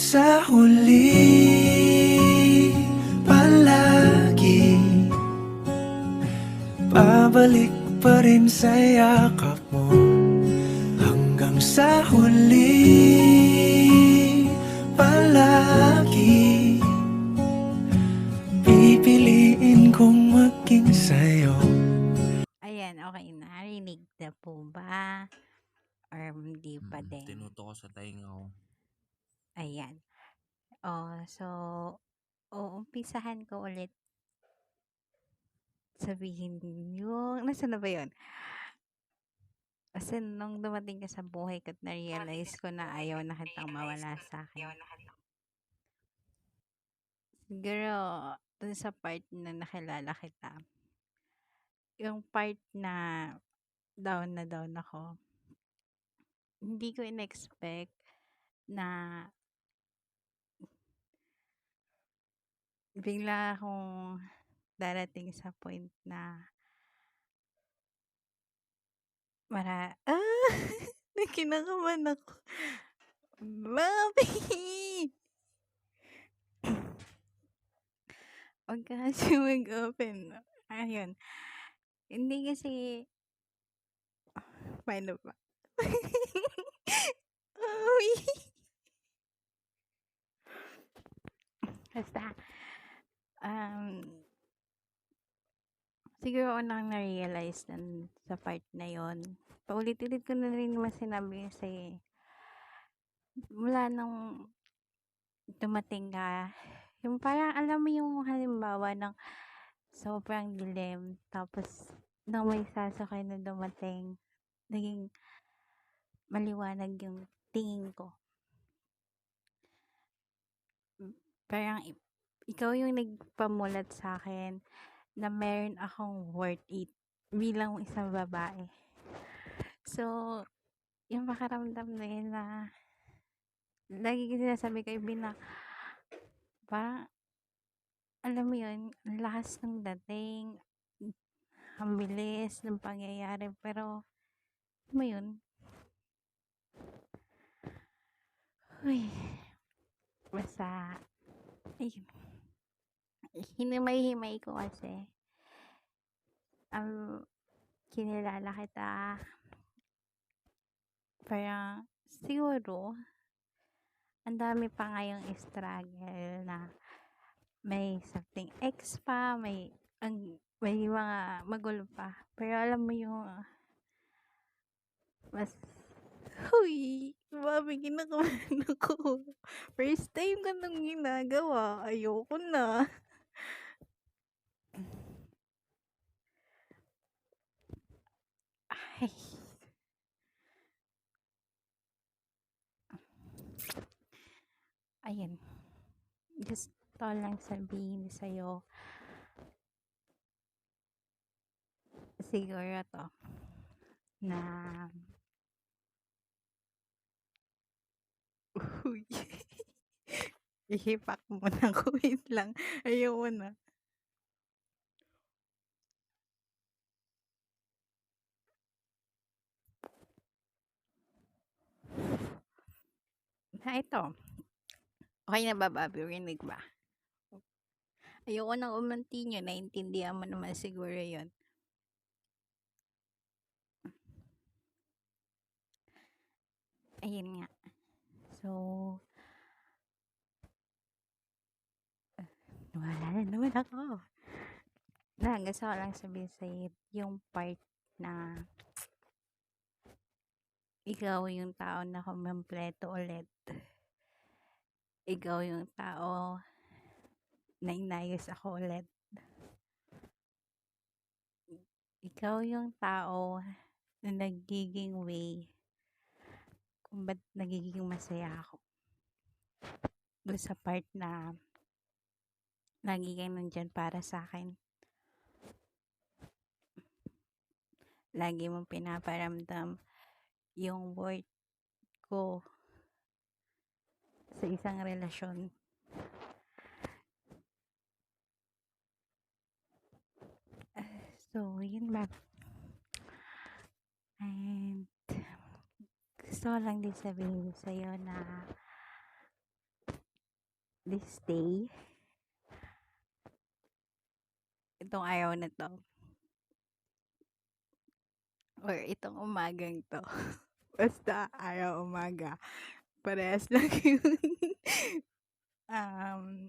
sa huli palagi babalik pa rin sa yakap mo hanggang sa huli palagi pipiliin kong maging sa'yo. Ayan, okay na. Narinig na po ba? Or hindi pa din? Tinuto ko sa tainga ko. Ayan. So, uumpisahan ko ulit sabihin yung, nasaan na ba yun? Kasi nung dumating ka sa buhay ko at na-realize ko na ayaw na kitang mawala sa akin. Siguro, dun sa part na nakilala kita, yung part na down ako, hindi ko in-expect na bigla akong darating sa point na kinakabahan ako. Mami! Huwag ka kasi mag-open. Ayun. Hindi kasi, paano ba? Mami! Basta, siguro unang na-realize sa part na yon. Paulit-ulit ko na rin naman sinabi kasi mula nung dumating ka, yung parang alam mo yung halimbawa ng sobrang dilim, tapos nang may sasakay na dumating, naging maliwanag yung tingin ko. Parang ikaw yung nagpamulat sa akin na meron akong worth it bilang isang babae. So, yung makaramdam na yun na lagi ko sinasabi kay Bin na parang alam mo yun, ang lakas ng dating, ang bilis ng pangyayari, pero alam mo yun, uy, basta, ayun, hinimay-himay ko kasi, kinilala kita, parang siguro, ang dami pa ngayong struggle na may something ex pa, may mga magulo pa. Pero alam mo yung mas huy, mami, kinakabahan ako. First time ko nang ginagawa. Ayoko na. Ay. Ayan. Gusto lang sabihin sa'yo. Siguro to. Na uy. Ihipak mo na ko. Wait lang. Ayoko na. Ito. Okay na ba, Bobby? Rinig ba? Ayoko nang umuntinyo. Naintindihan mo naman siguro yon. Ayun nga. So, wala na naman ako. Gusto ko lang sabihin sa'yo yung part na ikaw yung tao na kumpleto ulit. Ikaw yung tao na inayos ako ulit. Ikaw yung tao na nagiging way kung ba't nagiging masaya ako. Doon sa part na lagi kang nandyan para sa akin. Lagi mong pinaparamdam yung worth ko sa isang relasyon. So, yun ba? And gusto ko lang din sabihin sa'yo na this day, itong araw na 'to, or itong umagang 'to, basta araw, umaga, parehas lang yun. Um,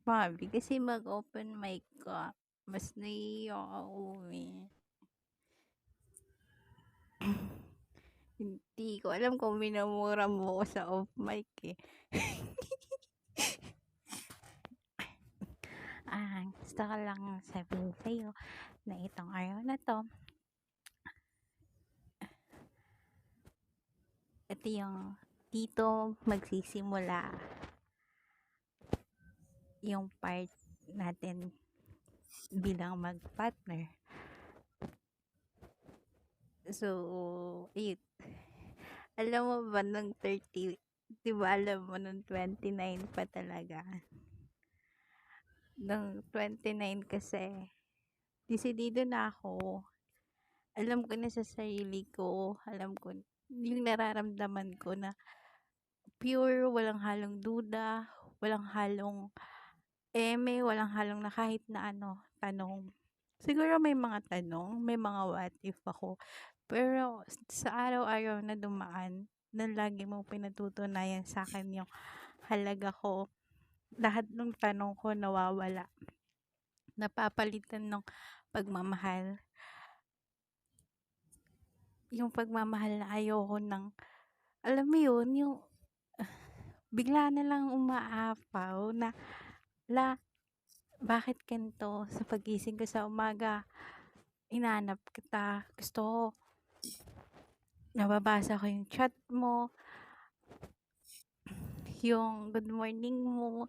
Bobby, kasi mag-open mic ka, mas nahihiya ako eh. Hindi ko alam kung minumura mo ako sa off mic eh. Gusto ko lang sabihin sa'yo na itong araw na 'to, ito yung dito magsisimula yung part natin bilang mag-partner. So, ayun. Alam mo ba nung 30, 'di ba alam mo nung 29 pa talaga. Nung 29 kasi, desidido na ako. Alam ko na sa sarili ko, alam ko yung nararamdaman ko na pure, walang halong duda, walang halong eme, walang halong na kahit na ano, tanong. Siguro may mga tanong, may mga what if ako. Pero sa araw-araw na dumaan, na lagi mong pinatutunayan sa akin yung halaga ko, lahat ng tanong ko nawawala. Napapalitan ng pagmamahal. Yung pagmamahal na ayoko ng, alam mo yun, yung bigla na lang umaapaw na, bakit ganito? Sa pagising ko sa umaga, hinanap kita. Gusto ko, nababasa ko yung chat mo, yung good morning mo.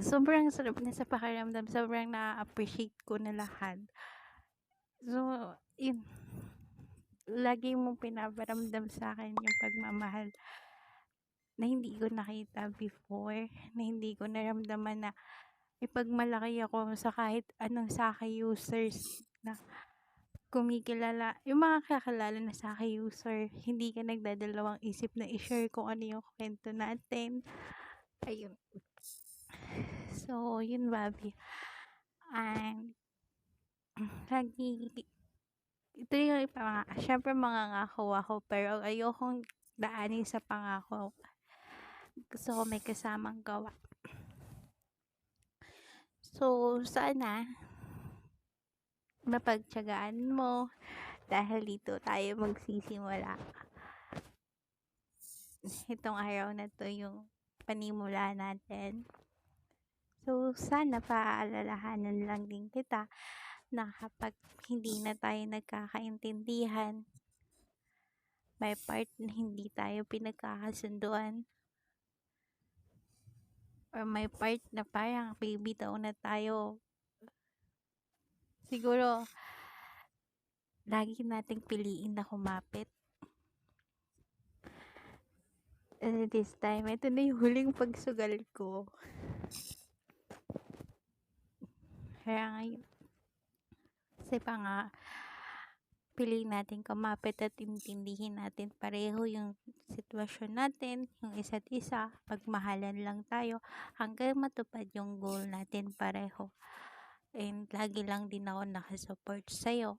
Sobrang sarap na sa pakiramdam. Sobrang na-appreciate ko na lahat. So, yun. Lagi mong pinaparamdam sa akin yung pagmamahal na hindi ko nakita before, na hindi ko naramdaman na ipagmalaki ako sa kahit anong Saki users na kumikilala. Yung mga kakilala na Saki user, hindi ka nagdadalawang isip na i-share kung ano yung kwento natin. Ayun. So, yun, Bobby. And, lagi, ito yung syempre mangangako ako, pero ayokong daanin sa pangako. Gusto ko may kasamang gawa. So, sana, mapagtiyagaan mo, dahil dito tayo magsisimula. Itong araw na to yung panimula natin. So, sana paaalalahanan lang din kita na kapag hindi na tayo nagkakaintindihan, may part na hindi tayo pinagkakasunduan, or may part na parang bibitaw na tayo, siguro, lagi nating piliin na kumapit. And this time, ito na yung huling pagsugal ko. Kaya ngayon, kasi pa nga, piliin natin kumapit at intindihin natin pareho yung sitwasyon natin, yung isa't isa, pagmahalan lang tayo hanggang matupad yung goal natin pareho. And lagi lang din ako nakasupport sa'yo.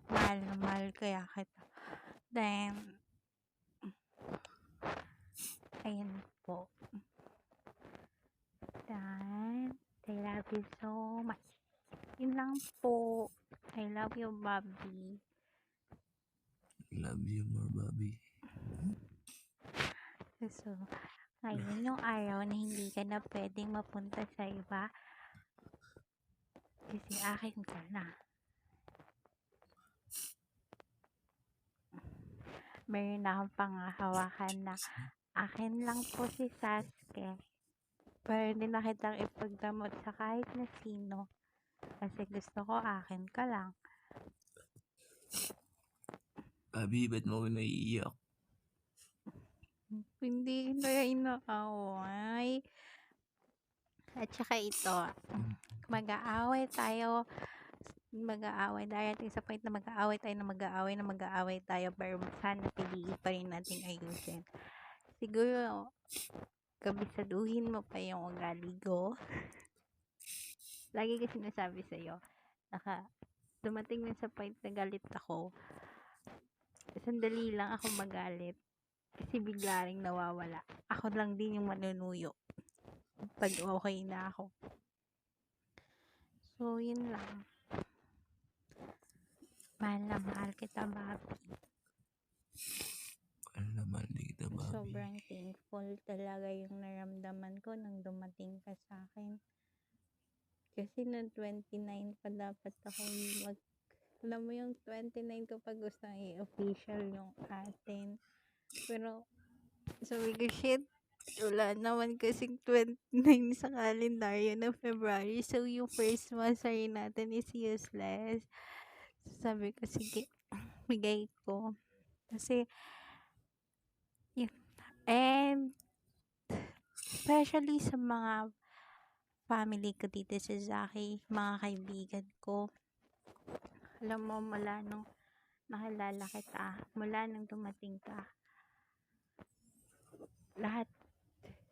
Mahal na mahal kaya kita. Then, ayun po. Then, I love you so much. Yun lang po. I love you, Bobby. Love you more, Bobby. So, ngayon yung araw na hindi ka na pwedeng mapunta sa iba. Kasi akin ka na. Meron na akong panghahawakan na akin lang po si Sasuke. Pero hindi na kitang ipagdamot sa kahit na sino. Kasi gusto ko akin ka lang. Bobby, ba't mo ako naiiyak? Hindi na inaaway. At saka ito, mag-aaway tayo mag-aaway, darating sa point na mag-aaway tayo na mag-aaway tayo, pero sana piliin pa rin nating ayusin. Siguro, kabisaduhin mo pa yung ugali ko. Lagi ko sinasabi sa'yo, dumating na sa point na galit ako, sandali lang ako magalit, kasi bigla ring nawawala. Ako lang din yung manunuyo pag okay na ako. So, yun lang. Mahal na mahal kita, Bobby. Mahal na mahal din kita, Bobby. Sobrang thankful talaga yung naramdaman ko nang dumating ka sa akin. Kasi noong 29 pa dapat ako alam mo yung 29 ko pa gustong i-official yung atin. Pero sabi ko, shit, wala naman kasing 29 sa kalendaryo ng February. So, yung first monthsary natin is useless. Sabi ko, sige, bigay ko. Kasi, yun. And, especially sa mga family ko dito sa Zaki, mga kaibigan ko. Alam mo, mula nung nakilala kita, mula nung dumating ka, lahat,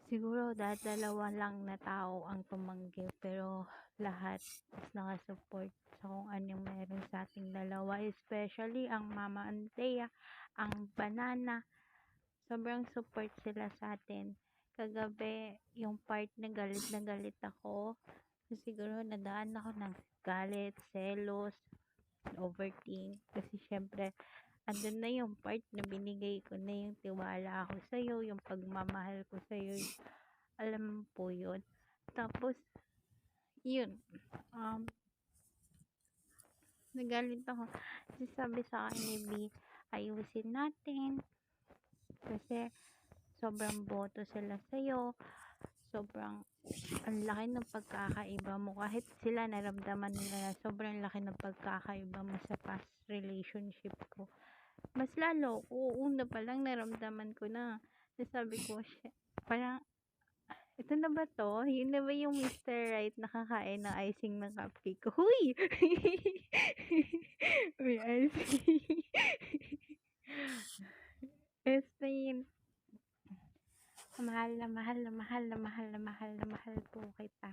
siguro dalawa lang na tao ang tumanggi, pero lahat is nakasupport sa kung anong meron sa ating dalawa, especially ang Mama Antea, ang Banana, sobrang support sila sa atin. Kagabi, yung part na galit ako, siguro nadaan ako ng galit, selos, overthink, kasi syempre andun na yung part na binigay ko na yung tiwala ko sa'yo, yung pagmamahal ko sa'yo, alam po yun. Tapos, yun, nagalit ako. Kasi sabi sa akin ni B, ayusin natin, kasi sobrang boto sila sa'yo, sobrang ang laki ng pagkakaiba mo. Kahit sila naramdaman nila na sobrang laki ng pagkakaiba mo sa past relationship ko. Mas lalo, una pa lang naramdaman ko na. Nasabi ko, parang, ito na ba to? Yun na ba yung Mr. Right nakakain ng icing ng cupcake ko? Huy! May icing. Basta yun. Mahal na mahal na mahal na mahal na mahal na mahal po kita.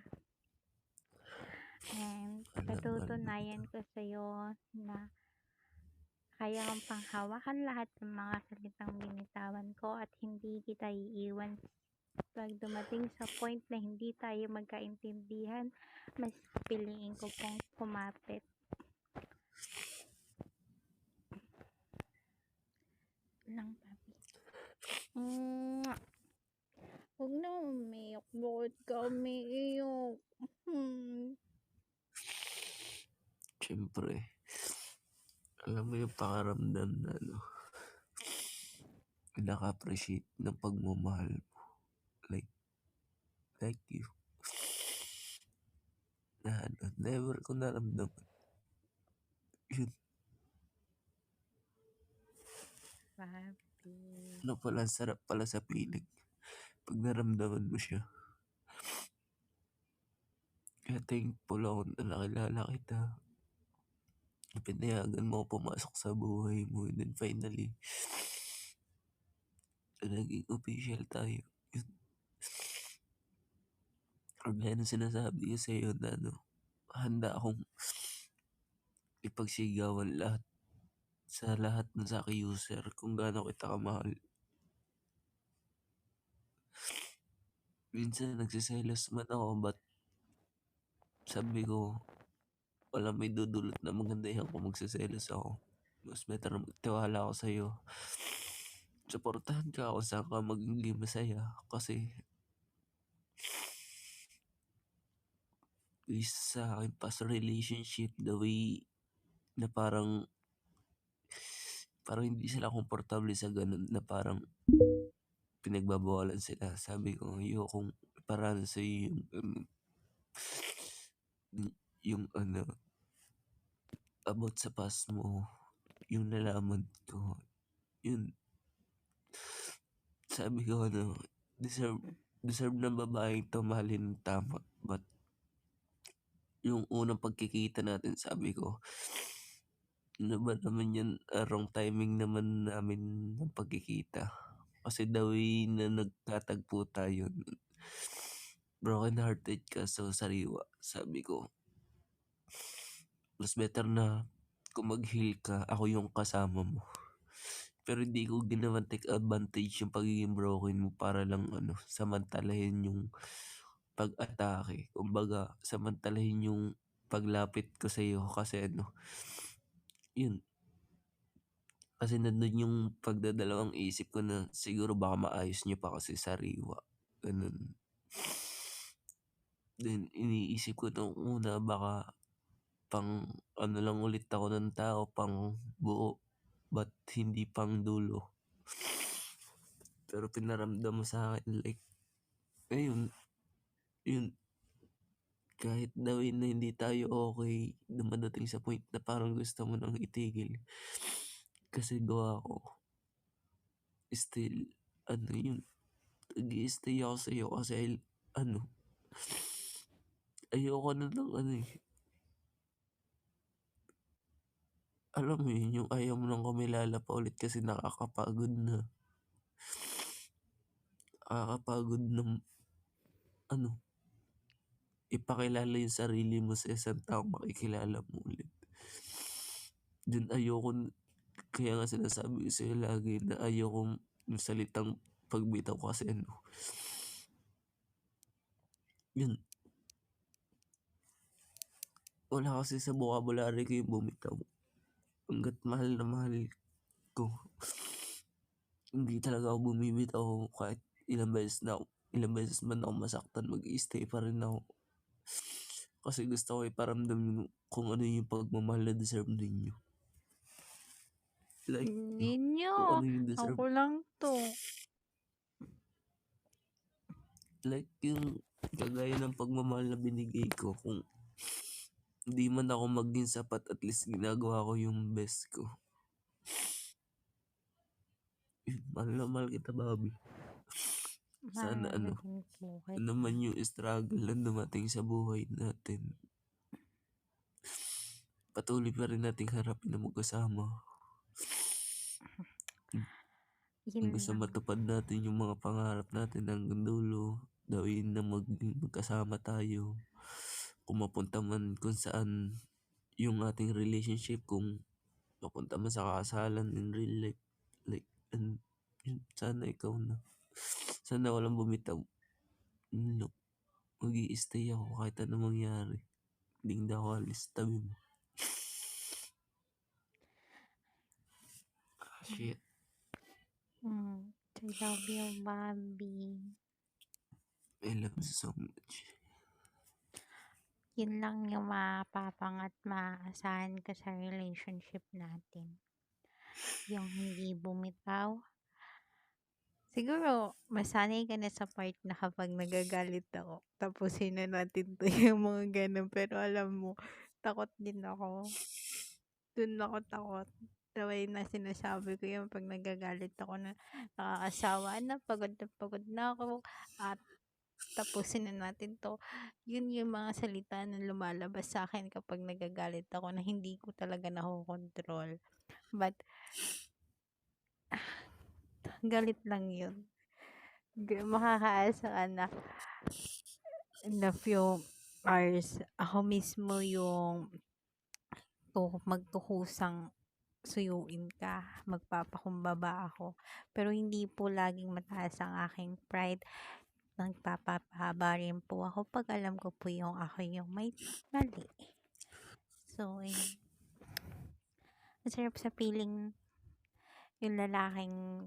And patutunayan ko sa'yo na kaya kong panghawakan lahat ng mga salitang binitawan ko at hindi kita iiwan pag dumating sa point na hindi tayo magkaintindihan. Mas piliin ko pong kumapit. Lang, papi. Huwag na umiyak. Bakit ka umiiyak? Siyempre, alam mo yung pakaramdam na naka-appreciate ng pagmamahal mo. Like you. Na never ko naramdaman. Yun. Papi. Pala, sarap pala sa piling. Pag naramdaman mo siya. Kaya thankful ako na nakilala kita. Pinayagan mo pumasok sa buhay mo. And then finally, naging official tayo. Yun. Or gaya nung sinasabi ko sa'yo na handa akong ipagsigawan lahat sa lahat ng Zaki user kung gaano kita kamahal. Minsan nagsiselos man ako, but sabi ko, wala may dudulot na maganda yan kung magsiselos ako. Mas better na magtiwala ako sa'yo. Supportahan ka kung saan ka magiging masaya. Kasi sa akin past relationship, the way na parang hindi sila komportable sa ganun, na parang pinagbabawalan sila. Sabi ko, ayokong parang sa yung about sa past mo, yung nalaman ko, yun, sabi ko deserve ng babae to mahalin tama, but yung unang pagkikita natin sabi ko, "Ano ba naman 'yan, wrong timing naman namin ng pagkikita." Kasi the way na nagkatagpo tayo broken hearted ka so sariwa. Sabi ko, mas better na kung mag-heal ka, ako yung kasama mo. Pero hindi ko ginawang take advantage yung pagiging broken mo para lang ano, samantalahin yung pag-atake. Kumbaga, samantalahin yung paglapit ko sa'yo kasi ano, yun, kasi nandun yung pagdadalawang isip ko na siguro baka maayos niyo pa kasi sariwa. Ganun. Then, iniisip ko nung una baka pang ano lang ulit ako ng tao, pang buo, ba't hindi pang dulo. Pero pinaramdam mo sa akin like, ayun, yun, kahit gawin na hindi tayo okay, dumadating sa point na parang gusto mo nang itigil. Kasi gawa ko, still, ano yun, nag-i-stay ako sa'yo kasi ano, ayoko na ng ano eh. Alam mo yun, yung ayaw mo nang kumilala pa ulit kasi nakakapagod na. Nakakapagod na ano, ipakilala yung sarili mo sa isang taong makikilala mo ulit. Dun ayoko, kaya nga sinasabi ko sa'yo lagi na ayokong yung salitang pagbitaw kasi ano, yun, wala kasi sa vocabulary ko yung bumitaw. Hangga't mahal na mahal ko, hindi talaga ako bumibitaw kahit ilang beses man ako masaktan, mag-i-stay pa rin ako. Kasi gusto ko iparamdam yung kung ano yung pagmamahal na deserve ninyo. Like, Ninyo, kung ano yung deserve. ako lang to. Like yung kagaya ng pagmamahal na binigay ko, kung hindi man ako maging sapat, at least ginagawa ko yung best ko. Yun, mahal na mahal kita, Bobby. Sana Mahal ano, din po ano kita. man yung struggle na dumating sa buhay natin, patuloy pa rin nating harapin na magkasama. Yun Hanggang sa lang. matupad natin yung mga pangarap natin hanggang dulo, gawin na magkasama tayo. Kung mapunta man kung saan yung ating relationship, kung mapunta man sa kasalan in real life, like, and, yun, sana ikaw na. Sana walang bumitaw. Yun lang. Mag-i-stay ako kahit ano mangyari. Hindi ako alis tabi mo. Shit. I love you, Bobby. I love you so much. Yun lang yung mapapangat maasahan ko sa relationship natin. Yung hindi bumitaw. Siguro, masanay ka na sa part na kapag nagagalit ako, tapusin na natin to yung mga ganun. Pero alam mo, takot din ako. Dun ako takot. The way na sinasabi ko yung pag nagagalit ako na nakakasawa na pagod na ako at tapusin na natin to. Yun yung mga salita na lumalabas sa akin kapag nagagalit ako na hindi ko talaga nakokontrol. But, galit lang yun. Makakaasa ka na in a few hours, ako mismo yung magkukusang suyuin ka, magpapakumbaba ako. Pero hindi po laging mataas ang aking pride. Nagpapahaba rin po ako pag alam ko po yung ako yung may mali. So, ayun. Masarap sa feeling yung lalaking,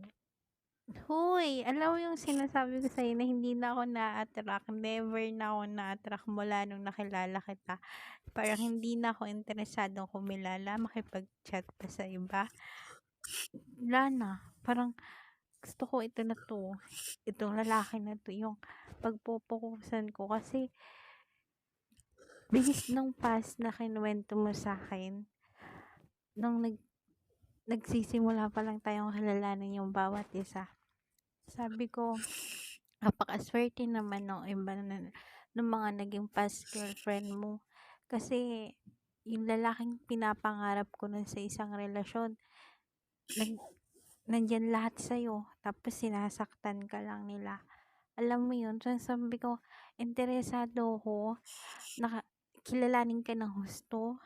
huy, alam mo yung sinasabi ko sa'yo na hindi na ako na-attract, never na ako na-attract mula nung nakilala kita. Parang hindi na ako interesadong kumilala, makipag-chat pa sa iba. Wala na. Parang gusto ko ito na to. Itong lalaki na to. Yung pagpupukusan ko. Kasi, based nung past na kinuwento mo sa akin, nung nagsisimula pa lang tayong kilalanin yung bawat isa. Sabi ko, napakaswerte naman ng iba na, ng mga naging past girlfriend mo. Kasi yung lalaking pinapangarap ko nun sa isang relasyon, nag nandiyan lahat sa'yo tapos sinasaktan ka lang nila. Alam mo yun? So, sabi ko, interesado ako na kilalanin ka ng husto.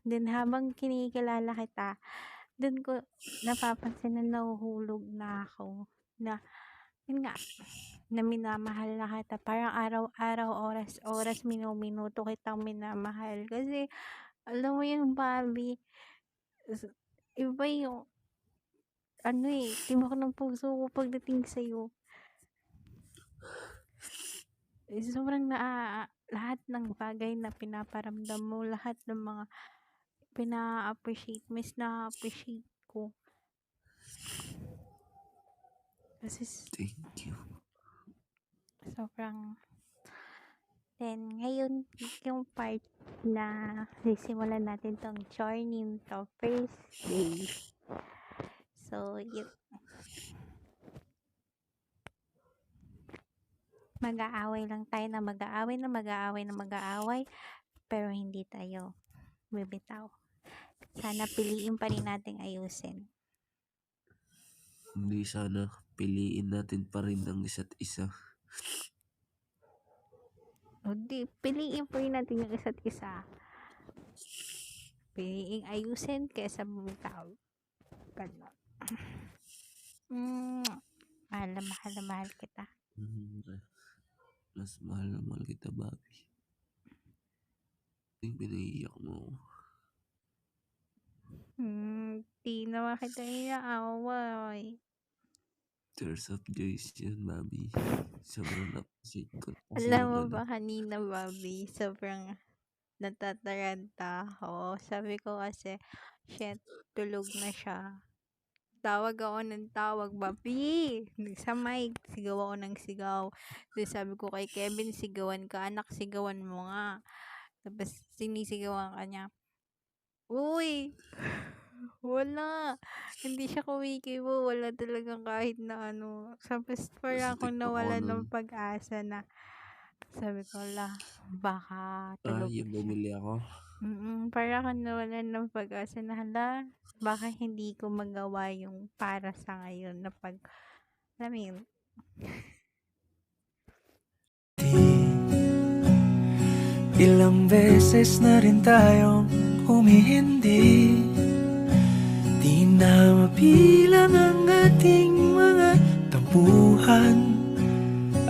Then habang kinikilala kita, dun ko napapansin na nahuhulog na ako na, yun nga, na minamahal na kita. Parang araw-araw, oras-oras, minuto kitang minamahal. Kasi, alam mo yung Bobby, iba yung, ano eh, tibok ng puso ko pagdating sa'yo. Sobrang lahat ng bagay na pinaparamdam mo, lahat ng mga pina-appreciate, mas na-appreciate ko. Kasi Thank you. sobrang, then ngayon, yung part na sisimulan natin tong journey to first day. So, yun, mag-aaway lang tayo na mag-aaway na mag-aaway na mag-aaway, pero hindi tayo bibitaw. Sana piliin pa rin nating ayusin. Hindi sana piliin natin pa rin ang isa't isa. O di, piliin pa rin natin yung isa't isa. Piliing ayusin kaysa bumitaw. Ganon. Mahal na mahal kita. Mas mahal na mahal kita, Bobby. Yung pinaiiyak mo ako. Di naman kita inaaway. Tears of joys yun, Bobby. Sobrang appreciate ko kasi Alam yung mo ba kanina, Bobby, sobrang natataranta ako. Sabi ko kasi, shit, tulog na siya. Tawag ako ng tawag, Bobby! Sa mic, sigaw ako ng sigaw. Tapos sabi ko kay Kevin, sigawan ka, anak, sigawan mo nga. Tapos sinisigawan ka niya, uy! Wala. Hindi siya kumikibo. Wala talagang kahit na ano. Tapos Sa parang akong TikTok ako nawalan nun. ng pag-asa na sabi ko, baka tulog Yung siya. bumili ako. Parang akong nawalan ng pag-asa na baka hindi ko magawa yung para sa ngayon na alam mo yun. Ilang beses na rin tayong humihindi, di na mapilang ang ating mga tampuhan.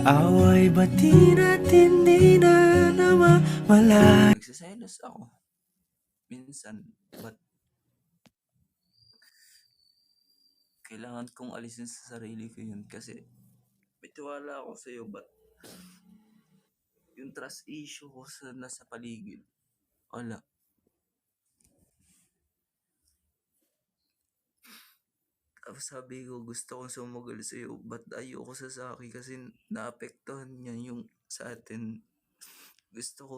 Away bati natin di na namamalayan. Nagsiselos ako. Minsan, but kailangan kong alisin sa sarili ko yun kasi may tiwala ako sa'yo, but yung trust issue ko sa nasa paligid, wala. Tapos sabi ko, gusto kong sumagal sa'yo, but ayoko sasaki kasi naapektuhan niya yung sa atin. Gusto ko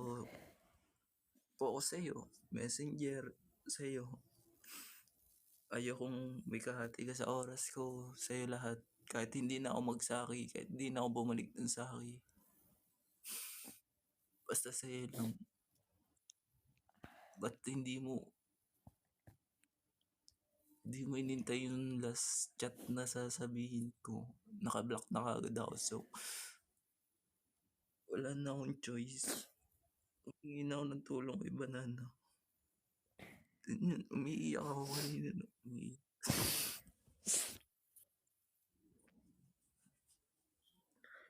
focus sa'yo, messenger sa'yo. Ayokong may kahati ka sa oras ko, sa'yo lahat. Kahit hindi na ako magsaki, kahit hindi na ako bumalik dun sa saki. Basta sa'yo lang. Ba't hindi mo inintay yung last chat na sasabihin ko? Naka-block na kagad ako, so wala na akong choice. Humingi na ako ng tulong kay Banana. Umiiyak ako kanina.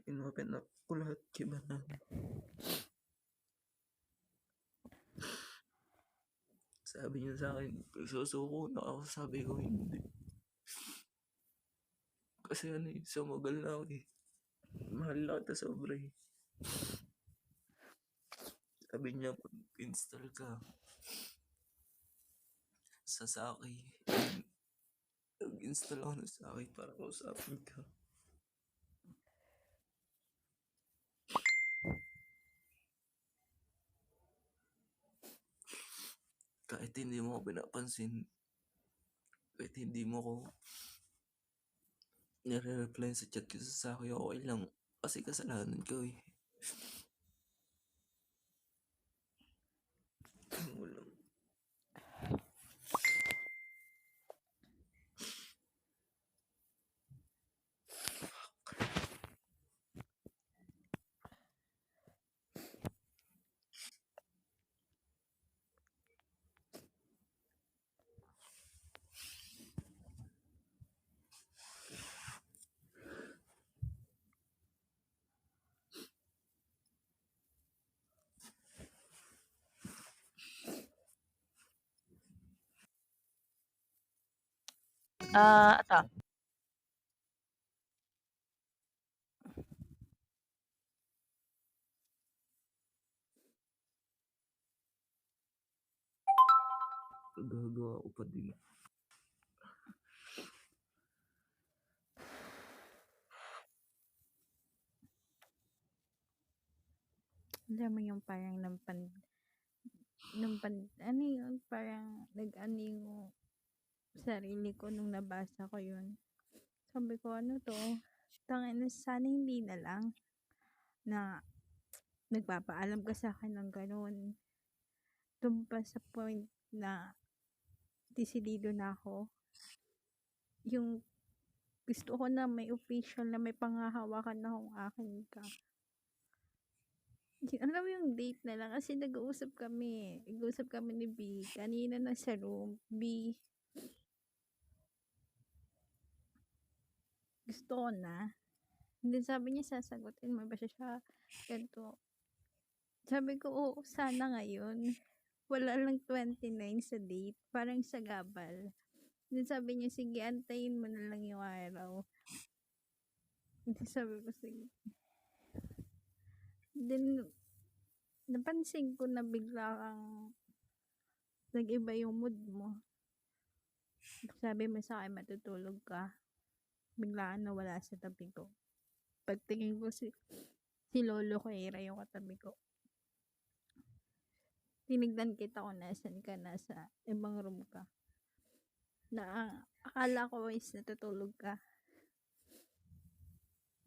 Inopen up ko lahat kay Banana. Sabi niya sa akin, susuko na ako. Sabi ko, hindi. Kasi sumagal na ako eh. Mahal na kita sobra eh. Sabi niya, install ka sa Saki. Nag-install ako ng Saki para kausapin ka. Kahit hindi mo ako pinapansin, kahit hindi mo ako nire-reply sa chat ko sa Saki, okay lang. Kasi kasalanan ko eh. Walang Ito. gagawa ko pa din. Alam mo yung parang ano yun, parang nag-ano yung sarili ko nung nabasa ko yun. Sabi ko, ano to? Tangina, sana hindi na lang na nagpapaalam ka sa akin ng ganun. Doon pa sa point na desidido na ako. Yung gusto ko na may official na may panghahawakan na akong akin ka. Alam mo yung date na lang kasi nag-uusap kami. Nag-uusap kami ni B. Kanina na sa room. B, gusto ko na. Hindi, sabi niya sasagutin mo ba siya ganito. Sabi ko, oo, sana ngayon. Wala lang 29 sa date. Parang sa gabal. Then sabi niya, sige, antayin mo na lang yung araw. Then sabi ko, sige. Then, napansin ko na bigla kang nag-iba yung mood mo. Sabi mo sa akin, matutulog ka. Biglaan nawala sa tabi ko. Pagtingin ko si Lolo Kuera yung katabi ko. Tinignan kita kung nasan ka, nasa ibang room ka. Na akala ko is natutulog ka.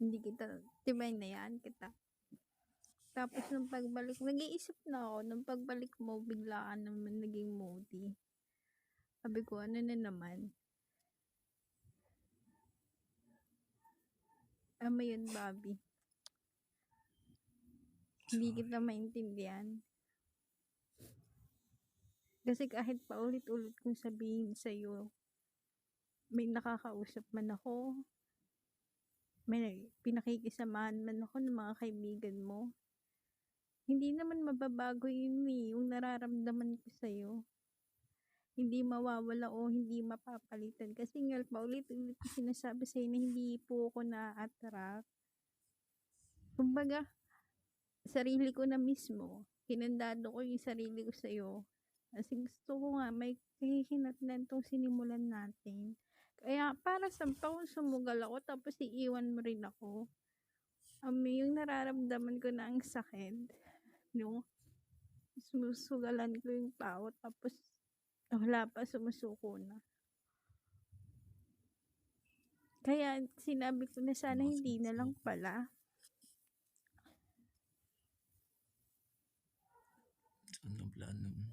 Hindi kita, diba inayaan kita. Tapos nung pagbalik, nag-iisip na ako, nung pagbalik mo, biglaan naman naging moody. Sabi ko, ano na naman? Ama yun, Bobby. Hindi kita maintindihan. Kasi kahit paulit-ulit kong sabihin sa'yo, may nakakausap man ako, may pinakikisamahan man ako ng mga kaibigan mo, hindi naman mababago yun eh, yung nararamdaman ko sa'yo. Hindi mawawala o hindi mapapalitan. Kasi nga, paulit-ulit ko sinasabi sa'yo na hindi po ako na-attract. Kumbaga, sarili ko na mismo, hinandado ko yung sarili ko sa'yo. Kasi gusto ko nga, may kahihinatnan tong sinimulan natin. Kaya, para sa kung sumugal ako, tapos iiwan mo rin ako. Yung nararamdaman ko na ang sakit. No? Sumusugalan ko yung tao, tapos wala pa, sumusuko na. Kaya sinabi ko na sana hindi na lang pala. Ano plano mo?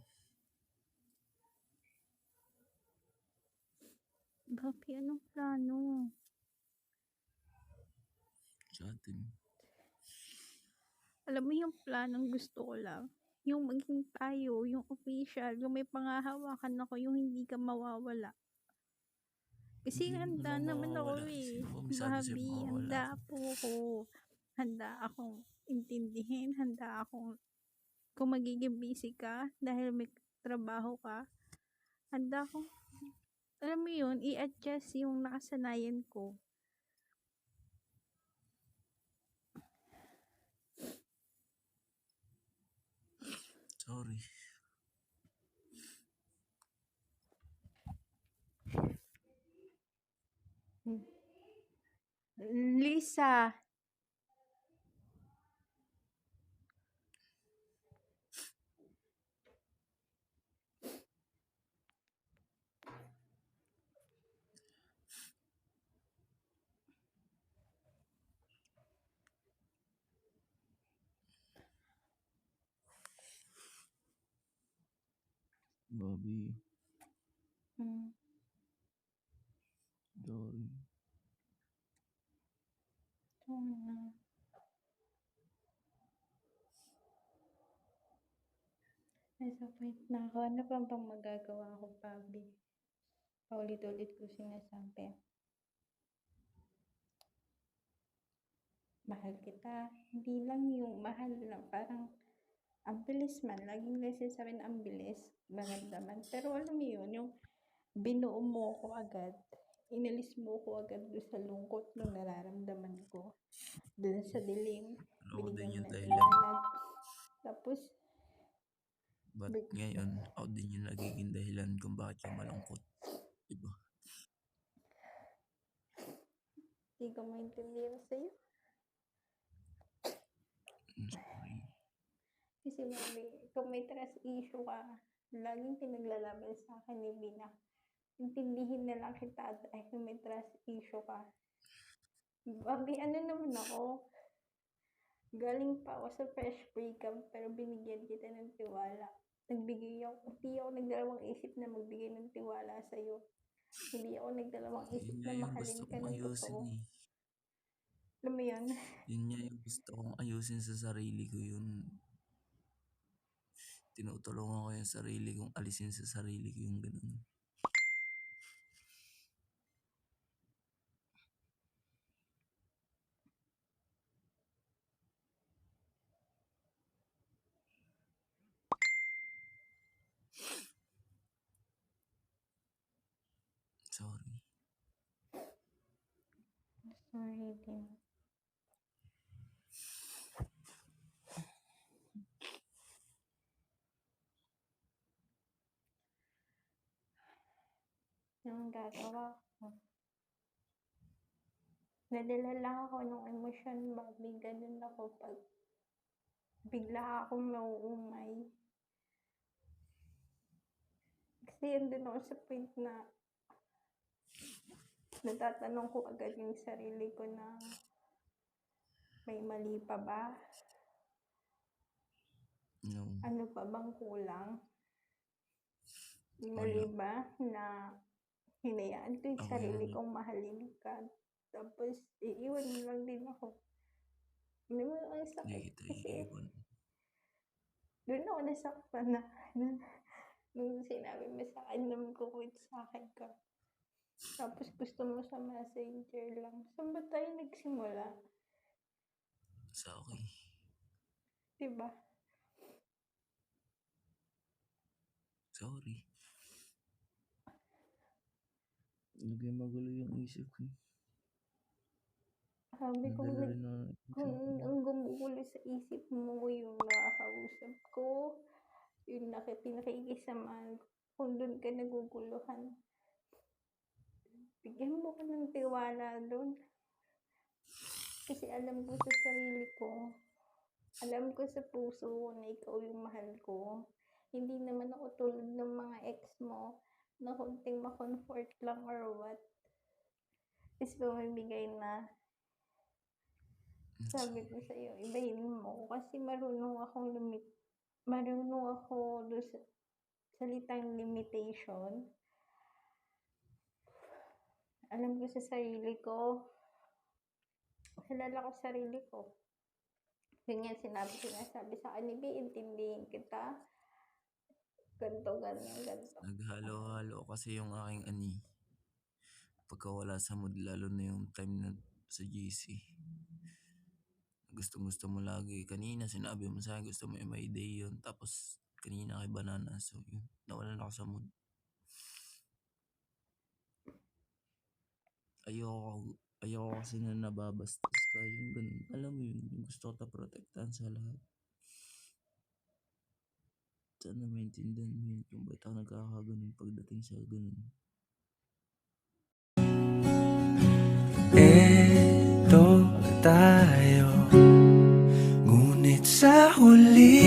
Papi, anong plano? Sa atin. Alam mo yung planong gusto ko lang? Yung maging tayo, yung official, yung may panghahawakan ako, yung hindi ka mawawala. Kasi Hindi handa naman ako mawawala. eh. Sino ba may sabi sa'yo Babi, mawawala handa ako? po ako. Handa akong intindihin, handa akong kung magiging busy ka dahil may trabaho ka. Handa akong, alam mo yun, i-adjust yung nakasanayan ko. Sorry. Lisa, Bobby, Hmm. sorry. So, nasa point na ako. Ano pa bang magagawa ko, Bobby? Paulit-ulit ko sinasabi. Mahal kita. Hindi lang yung mahal na parang ang bilis man. Laging nagsasabi na ang bilis. Maramdaman. Pero alam mo yun, yung binuo mo ko agad. Inalis mo ko agad doon sa lungkot nung nararamdaman ko. Doon sa dilim. Ako din Binigyan yung mo ng dahilan. liwanag. Tapos, But ngayon, ako din yung nagiging dahilan kung bakit ka malungkot. Diba? hindi ko maintindihan sa'yo. Sorry. Kasi mami, kung may trust issue ka, laging pinaglalaban sa akin ni Bina. Intindihin na lang kita dahil may trust issue ka. Mami, ano naman ako? Galing pa ako sa fresh breakup pero binigyan kita ng tiwala. Hindi ako nagdalawang isip na magbigay ng tiwala sa'yo. Hindi ako nagdalawang isip Yun na nga yung mahalin gusto ka kong ng ayusin totoo. eh. Alam mo yan? Yun nga yung gusto kong ayusin sa sarili ko yun. Tinutulungan ko yung sarili kong alisin sa sarili ko yung ganun. Sorry. Sorry din. Anong gagawa ko? Nadala lang ako ng emosyon, Bobby. Ganun ako pag bigla akong nauumay. Kasi andun ako sa point na natatanong ko agad yung sarili ko na may mali pa ba? No. Ano pa bang kulang? Mali ba na hinayaan ko yung Ako sarili yung- kong mahalin ka? Tapos iiwan mo lang din ako. Ano mo ang Hindi sakit? kita Kasi iiwan. doon ako nasaktan na nung sinabi mo sa akin na mag-quit sa akin ka. Tapos gusto mo sa messenger lang. Saan ba tayo nagsimula? Sa okay. Diba? Sorry. Lagay magulo yung isip ko. Sabi ko, Nadala rin ako. kung ang gumugulo sa isip mo yung nakakausap ko, yung pinakikisamahan ko, kung doon ka naguguluhan, bigyan mo ko ng tiwala doon. Kasi alam ko sa sarili ko, alam ko sa puso ko na ikaw yung mahal ko. Hindi naman ako tulad ng mga ex mo na kunting ma-comfort lang or what. Is bumibigay na. Sabi ko sa'yo, ibahin mo. Kasi marunong ako doon sa salitang limitation. Alam ko sa sarili ko. Kilala ko sarili ko. Yun nga sinasabi sa akin ni B, intindihin kita. Ganto. Naghalo-halo kasi yung aking ani. Pagkawala sa mood, lalo na yung time na sa GC. Gusto mo lagi. Kanina sinabi mo sa akin gusto mo yung may day yun. Tapos kanina kay Banana. So yun, nawalan ako sa mood. Ayoko kasi na nababastos ka. Yung ganun. Alam mo yun, yung gusto ko protektahan sa lahat. Sana maintindihan mo yun kung ba't ako nagkakaganon pagdating sa ganun. Eto tayo, ngunit sa huli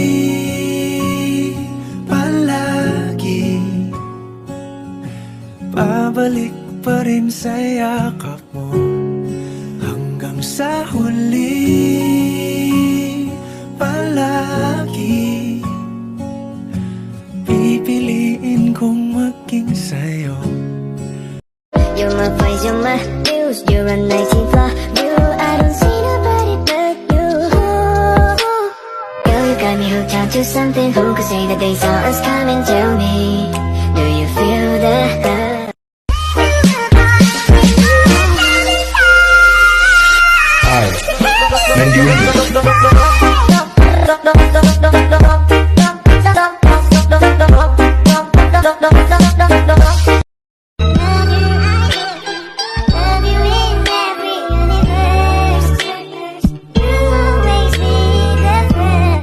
palagi babalik pa rin sa yakap mo. Hanggang sa huli palagi pipiliin You're my praise, you're my muse. You're a 19 flaw view. I don't see nobody but you. Girl, you got me hooked onto something. Who could say that they saw us coming? Tell me, do you feel the love? Ay, Mendy Universe.